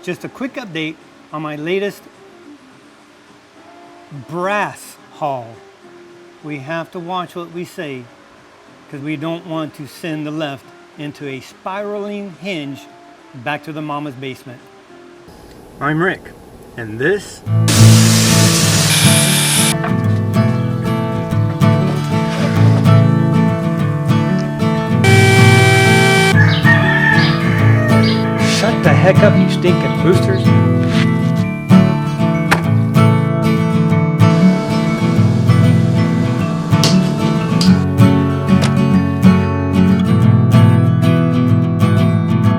just a quick update on my latest brass haul. We have to watch what we say because we don't want to send the left into a spiraling hinge back to the mama's basement. I'm Rick, and this shut the heck up, you stinking boosters.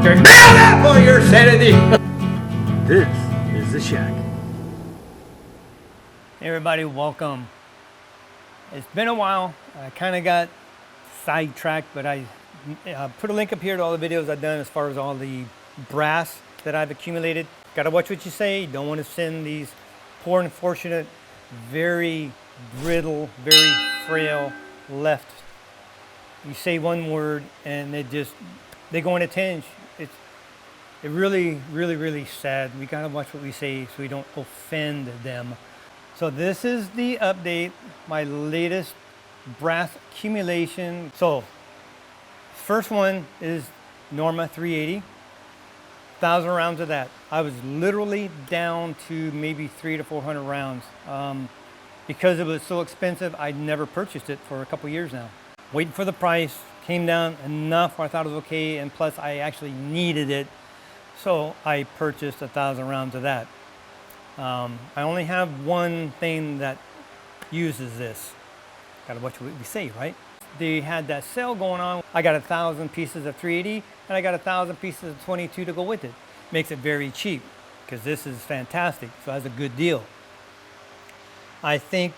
You're down for your sanity. This is the shack. Hey everybody, welcome. It's been a while. I kind of got sidetracked, but I put a link up here to all the videos I've done as far as all the brass that I've accumulated. Gotta watch what you say. Don't want to send these poor unfortunate, very brittle, very frail left. You say one word and they go in a tinge. It's really sad. We gotta watch what we say so we don't offend them. So this is the update, my latest brass accumulation. So first one is Norma 380, 1,000 rounds of that. I was literally down to maybe 300 to 400 rounds. Because it was so expensive, I never purchased it for a couple years now. Waiting for the price, came down enough where I thought it was okay, and plus I actually needed it. So I purchased 1,000 rounds of that. I only have one thing that uses this. Gotta watch what we say, right? They had that sale going on. I got 1,000 pieces of 380 and I got 1,000 pieces of 22 to go with it. Makes it very cheap because this is fantastic. So that's a good deal. I think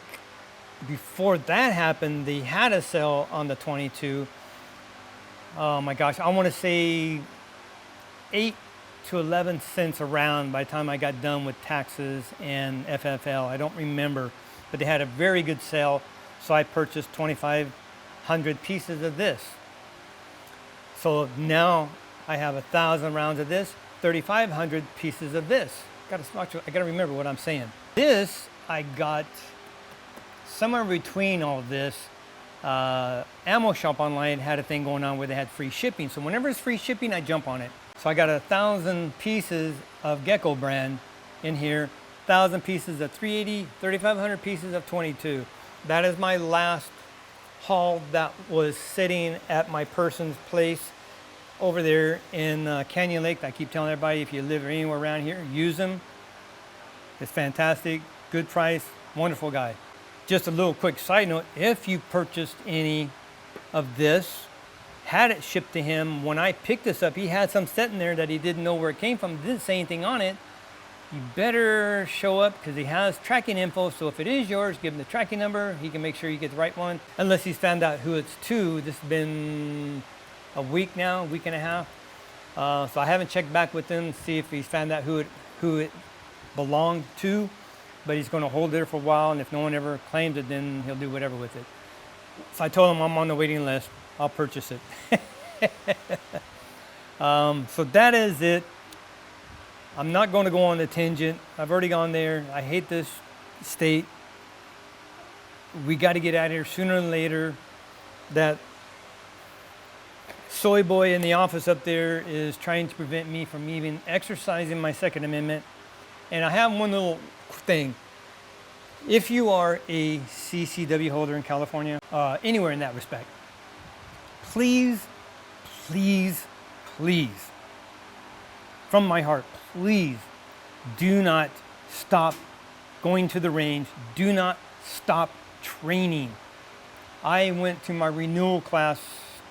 before that happened, they had a sale on the 22. Oh my gosh, I want to say 8 to 11 cents a round by the time I got done with taxes and FFL. I don't remember, but they had a very good sale. So I purchased 2,500 pieces of this. So now I have 1,000 rounds of this, 3,500 pieces of this. I gotta remember what I'm saying. This I got somewhere between all this. Ammo Shop Online had a thing going on where they had free shipping. So whenever it's free shipping, I jump on it. So I got 1,000 pieces of Geco brand in here, 1,000 pieces of 380, 3,500 pieces of 22. That is my last haul that was sitting at my person's place over there in Canyon Lake. I keep telling everybody, if you live anywhere around here, use them. It's fantastic, good price, wonderful guy. Just a little quick side note, if you purchased any of this, had it shipped to him, when I picked this up, he had some sitting there that he didn't know where it came from, didn't say anything on it. You better show up because he has tracking info. So if it is yours, give him the tracking number. He can make sure you get the right one. Unless he's found out who it's to. This has been a week now, week and a half. So I haven't checked back with him to see if he's found out who it belonged to. But he's going to hold it there for a while. And if no one ever claims it, then he'll do whatever with it. So I told him I'm on the waiting list. I'll purchase it. So that is it. I'm not going to go on the tangent. I've already gone there. I hate this state. We got to get out of here sooner than later. That soy boy in the office up there is trying to prevent me from even exercising my Second Amendment. And I have one little thing. If you are a CCW holder in California, anywhere in that respect, please, from my heart, please do not stop going to the range. Do not stop training. I went to my renewal class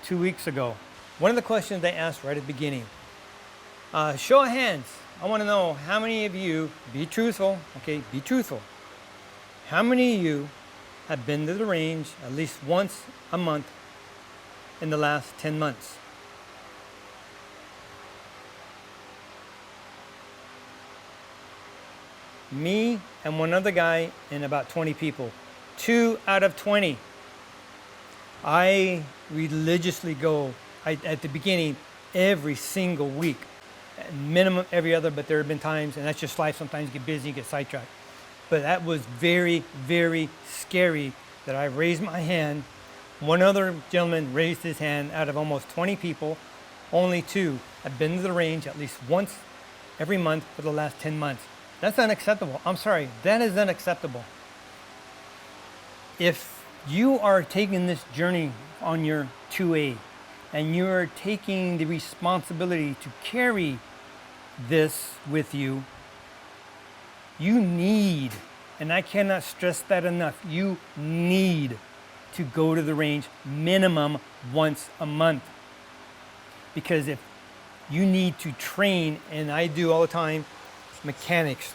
2 weeks ago. One of the questions they asked right at the beginning, show of hands. I want to know how many of you, be truthful, okay, be truthful. How many of you have been to the range at least once a month in the last 10 months? Me and one other guy and about 20 people. 2 out of 20. I religiously go at the beginning every single week. minimum every other, but there have been times, and that's just life, sometimes you get busy, you get sidetracked. But that was very, very scary that I raised my hand. One other gentleman raised his hand out of almost 20 people. Only 2 have been to the range at least once every month for the last 10 months. That's unacceptable. I'm sorry, that is unacceptable. If you are taking this journey on your 2A and you are taking the responsibility to carry this with you, you need, and I cannot stress that enough, you need to go to the range minimum once a month. Because if you need to train, and I do all the time, mechanics.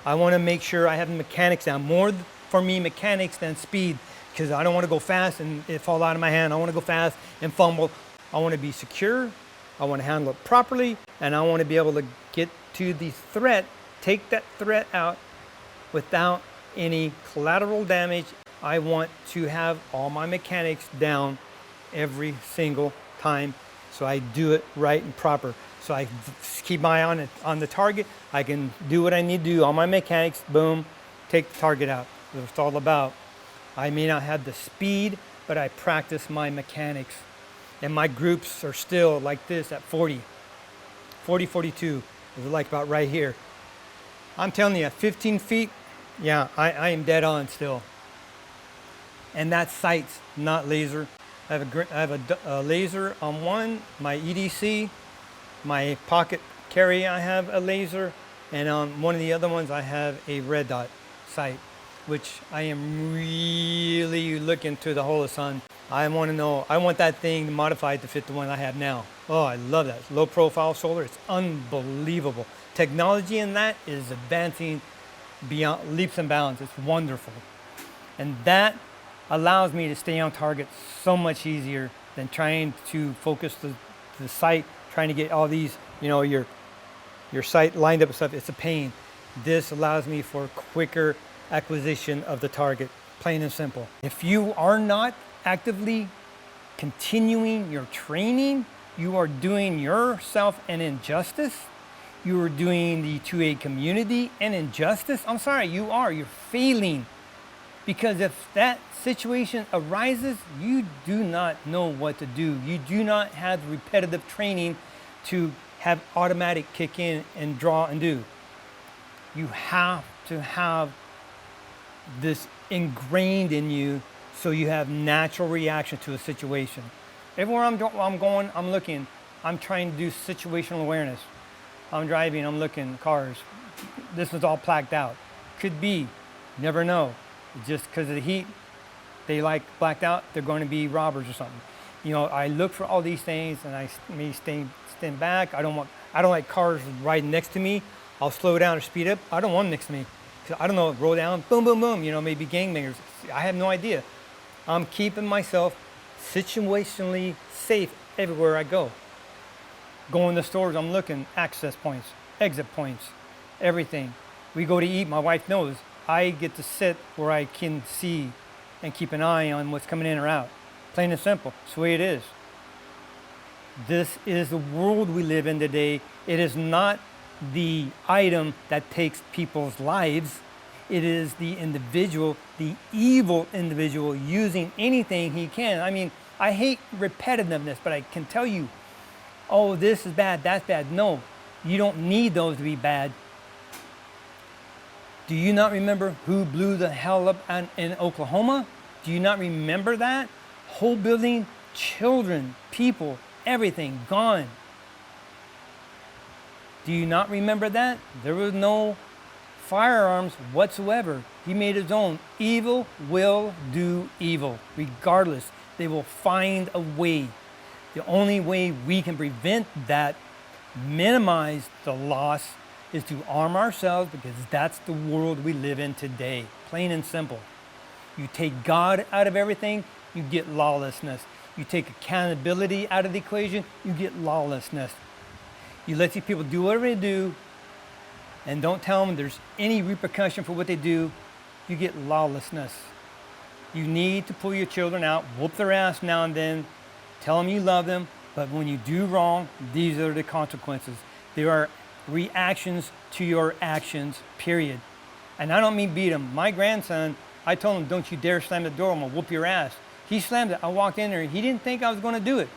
I want to make sure I have the mechanics down. More for me, mechanics than speed, because I don't want to go fast and it fall out of my hand. I want to go fast and fumble. I want to be secure. I want to handle it properly, and I want to be able to get to the threat, take that threat out without any collateral damage. I want to have all my mechanics down every single time, so I do it right and proper. So I keep my eye on the target. I can do what I need to do. All my mechanics, boom, take the target out. That's what it's all about. I may not have the speed, but I practice my mechanics. And my groups are still like this at 40, 42. It's like about right here. I'm telling you, at 15 feet, yeah, I am dead on still. And that's sights, not laser. I have a laser on one, my EDC, my pocket carry, I have a laser, and on one of the other ones I have a red dot sight, which I am really looking to the whole of the sun. I want to know, I want that thing modified to fit the one I have now. Oh, I love that. Low profile solar, it's unbelievable. Technology in that is advancing beyond leaps and bounds. It's wonderful. And that allows me to stay on target so much easier than trying to focus the sight, trying to get all these, you know, your sight lined up and stuff. It's a pain. This allows me for quicker acquisition of the target, plain and simple. If you are not actively continuing your training, you are doing yourself an injustice. You are doing the 2A community an injustice. I'm sorry, you're failing. Because if that situation arises, you do not know what to do. You do not have repetitive training to have automatic kick in and draw and do. You have to have this ingrained in you so you have natural reaction to a situation. Everywhere I'm going, I'm looking. I'm trying to do situational awareness. I'm driving, I'm looking, cars. This is all plaqued out. Could be, never know. Just because of the heat, they like blacked out, they're going to be robbers or something. You know, I look for all these things and I may stand back. I don't like cars riding next to me. I'll slow down or speed up. I don't want them next to me. I don't know, roll down, boom, boom, boom, you know, maybe gangbangers. I have no idea. I'm keeping myself situationally safe everywhere I go. Go in the stores, I'm looking, access points, exit points, everything. We go to eat, my wife knows. I get to sit where I can see and keep an eye on what's coming in or out. Plain and simple, it's the way it is. This is the world we live in today. It is not the item that takes people's lives. It is the individual, the evil individual using anything he can. I mean, I hate repetitiveness, but I can tell you, oh, this is bad, that's bad. No, you don't need those to be bad. Do you not remember who blew the hell up in Oklahoma? Do you not remember that? Whole building, children, people, everything gone. Do you not remember that? There was no firearms whatsoever. He made his own. Evil will do evil, regardless. They will find a way. The only way we can prevent that, minimize the loss, is to arm ourselves, because that's the world we live in today. Plain and simple. You take God out of everything, you get lawlessness. You take accountability out of the equation, you get lawlessness. You let these people do whatever they do and don't tell them there's any repercussion for what they do, you get lawlessness. You need to pull your children out, whoop their ass now and then, tell them you love them, But when you do wrong, these are the consequences. There are reactions to your actions, period. And I don't mean beat him. My grandson, I told him, don't you dare slam the door, I'm gonna whoop your ass. He slammed it. I walked in there, he didn't think I was gonna do it.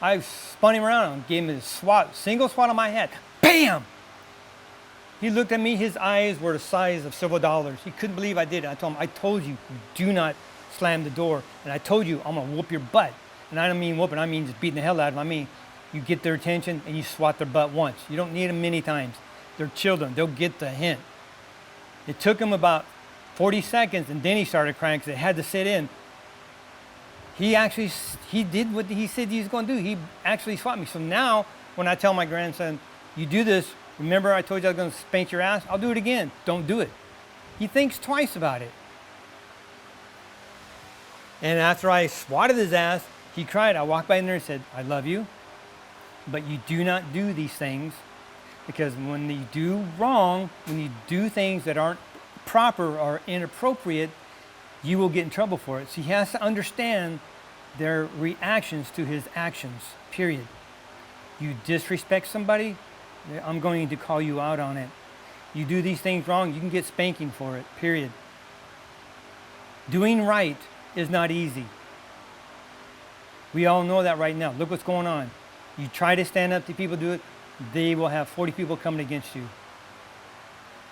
I spun him around and gave him a swat, single swat on my head. Bam! He looked at me, his eyes were the size of several dollars. He couldn't believe I did it. I told him, I told you, do not slam the door. And I told you, I'm gonna whoop your butt. And I don't mean whooping, I mean just beating the hell out of them. I mean, you get their attention and you swat their butt once. You don't need them many times. They're children, they'll get the hint. It took him about 40 seconds and then he started crying because it had to sit in. He did what he said he was gonna do. He actually swat me. So now, when I tell my grandson, you do this, remember I told you I was gonna spank your ass? I'll do it again, don't do it. He thinks twice about it. And after I swatted his ass, he cried. I walked by in there and said, I love you, but you do not do these things, because when you do wrong, when you do things that aren't proper or inappropriate, you will get in trouble for it. So he has to understand their reactions to his actions, period. You disrespect somebody, I'm going to call you out on it. You do these things wrong, you can get spanking for it, period. Doing right is not easy. We all know that right now. Look what's going on. You try to stand up to people do it, they will have 40 people coming against you.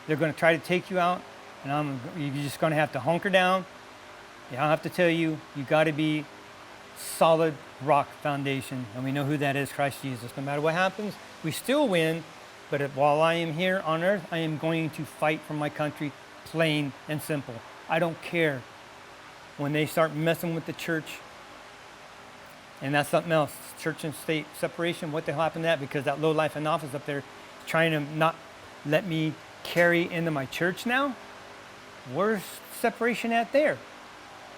They're going to try to take you out, and you're just going to have to hunker down. I don't have to tell you, you got to be solid rock foundation, and we know who that is, Christ Jesus. No matter what happens, we still win, but while I am here on earth, I am going to fight for my country, plain and simple. I don't care when they start messing with the church. And that's something else, church and state separation. What the hell happened to that? Because that low life in office up there is trying to not let me carry into my church now. Where's separation at there?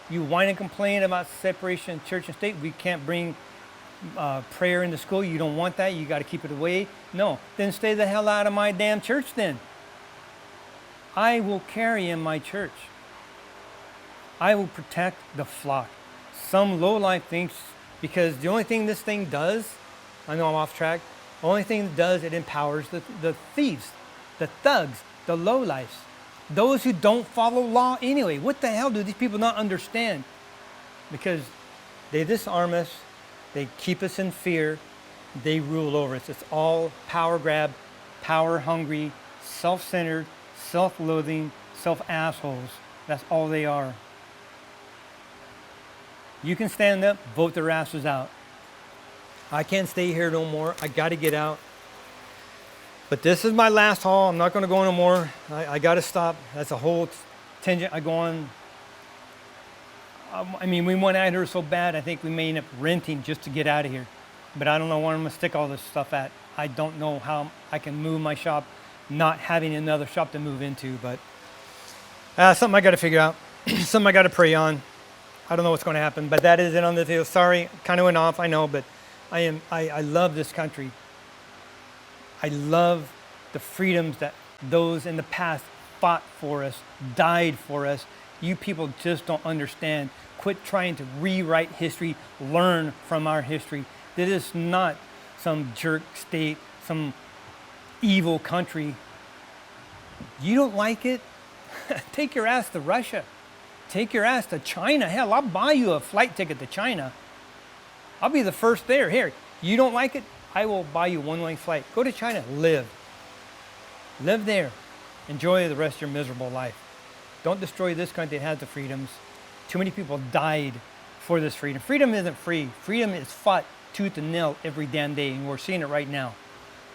You whine and complain about separation of church and state. We can't bring prayer into school. You don't want that. You got to keep it away. No, then stay the hell out of my damn church then. I will carry in my church. I will protect the flock. Some low life thinks, because the only thing this thing does, I know I'm off track, the only thing it does, it empowers the thieves, the thugs, the lowlifes, those who don't follow law anyway. What the hell do these people not understand? Because they disarm us, they keep us in fear, they rule over us. It's all power grab, power hungry, self-centered, self-loathing, self-assholes. That's all they are. You can stand up, vote their asses out. I can't stay here no more. I got to get out. But this is my last haul. I'm not going to go no more. I got to stop. That's a whole tangent I go on. I mean, we went out here so bad, I think we may end up renting just to get out of here. But I don't know where I'm going to stick all this stuff at. I don't know how I can move my shop, not having another shop to move into. But something I got to figure out. Something I got to pray on. I don't know what's going to happen, but that is it on the video. Sorry, kind of went off, I know, but I love this country. I love the freedoms that those in the past fought for us, died for us. You people just don't understand. Quit trying to rewrite history. Learn from our history. This is not some jerk state, some evil country. You don't like it? Take your ass to Russia. Take your ass to China. Hell, I'll buy you a flight ticket to China. I'll be the first there. Here, you don't like it? I will buy you one-way flight. Go to China. Live. Live there. Enjoy the rest of your miserable life. Don't destroy this country that has the freedoms. Too many people died for this freedom. Freedom isn't free. Freedom is fought tooth and nail every damn day, and we're seeing it right now.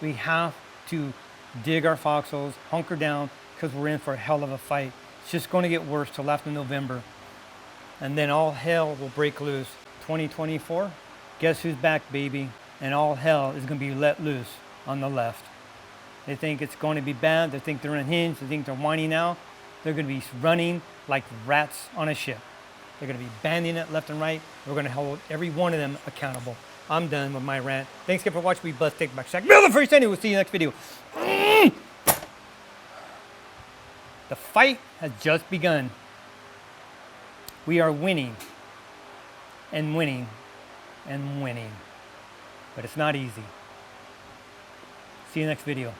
We have to dig our foxholes, hunker down, because we're in for a hell of a fight. It's just going to get worse till after November. And then all hell will break loose. 2024, guess who's back, baby? And all hell is going to be let loose on the left. They think it's going to be bad. They think they're unhinged. They think they're whining now. They're going to be running like rats on a ship. They're going to be banding it left and right. We're going to hold every one of them accountable. I'm done with my rant. Thanks again for watching. Be blessed. Take back. Build the first anyway. We'll see you next video. The fight has just begun. We are winning and winning and winning. but it's not easy. See you next video.